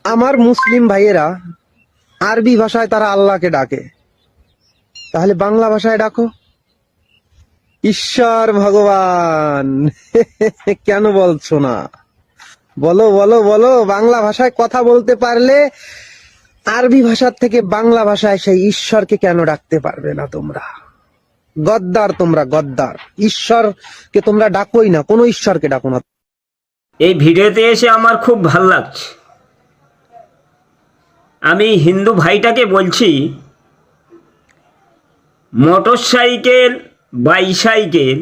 আমার মুসলিম ভাইয়েরা আরবি ভাষায় তারা আল্লাহকে ডাকে, তাহলে বাংলা ভাষায় ডাকো ঈশ্বর ভগবান। কেন বলছো না? বলো বলো বলো, বাংলা ভাষায় কথা বলতে পারলে আরবি ভাষার থেকে বাংলা ভাষায় সেই ঈশ্বরকে কেন ডাকতে পারবে না তোমরা? গদ্দার তোমরা, গদ্দার। ঈশ্বরকে তোমরা ডাকোই না, কোনো ঈশ্বরকে ডাকো না। এই ভিডিওতে এসে আমার খুব ভাল লাগছে। আমি হিন্দু ভাইটাকে বলছি, মোটরসাইকেল, বাইসাইকেল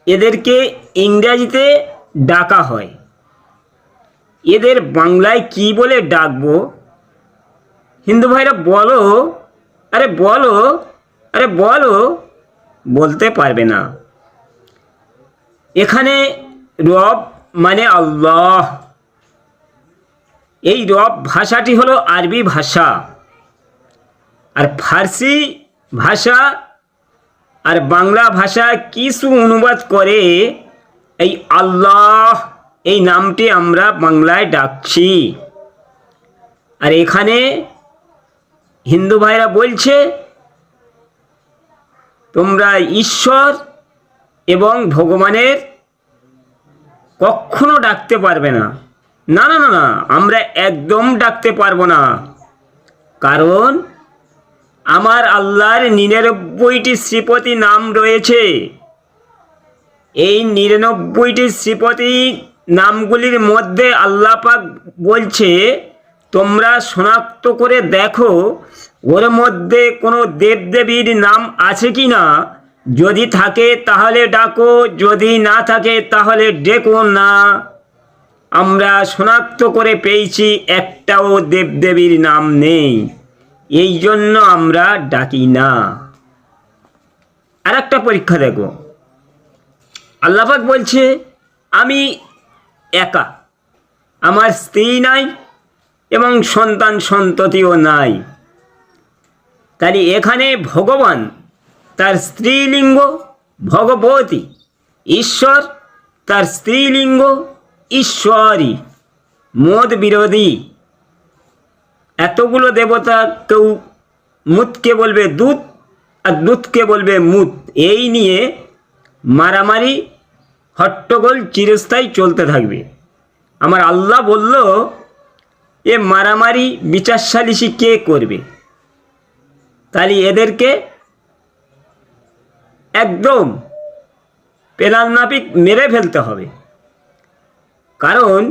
এদেরকে ইংরাজিতে ডাকা হয়, এদের বাংলায় কি বলে ডাকবো? হিন্দু ভাইরা বলো, আরে বলো, আরে বলো। বলতে পারবে না। এখানে রব মানে আল্লাহ। এই রব ভাষাটি হলো আরবি ভাষা, আর ফার্সি ভাষা আর বাংলা ভাষা কিছু অনুবাদ করে এই আল্লাহ এই নামটি আমরা বাংলায় ডাকছি। আর এখানে হিন্দু ভাইরা বলছে তোমরা ঈশ্বর এবং ভগবানের কখনো ডাকতে পারবে না। না না না না, আমরা একদম ডাকতে পারবো না, কারণ আমার আল্লাহর 99টি শ্রীপতি নাম রয়েছে। এই 99টি শ্রীপতি নামগুলির মধ্যে আল্লাহ পাক বলছে তোমরা শনাক্ত করে দেখো ওর মধ্যে কোনো দেবদেবীর নাম আছে কি না। যদি থাকে তাহলে ডাকো, যদি না থাকে তাহলে ডেকো না। আমরা শনাক্ত করে পেয়েছি একটাও দেবদেবীর নাম নেই, এই জন্য আমরা ডাকি না। আর একটা পরীক্ষা দেখো, আল্লাহ পাক বলছে আমি একা, আমার স্ত্রী নাই এবং সন্তান সন্ততিও নাই। তাহলে এখানে ভগবান তার স্ত্রীলিঙ্গ ভগবতী, ঈশ্বর তার স্ত্রীলিঙ্গ ঈশ্বরী, মদ বিরোধী। এতগুলো দেবতা কেউ মুতকে বলবে দুধ আর দুধকে বলবে মুত, এই নিয়ে মারামারি হট্টগোল চিরস্থায়ী চলতে থাকবে। আমার আল্লাহ বলল এ মারামারি বিচার সালিসি কে করবে? তাহলে এদেরকে একদম প্ল্যান মাফিক মেরে ফেলতে হবে, কারণ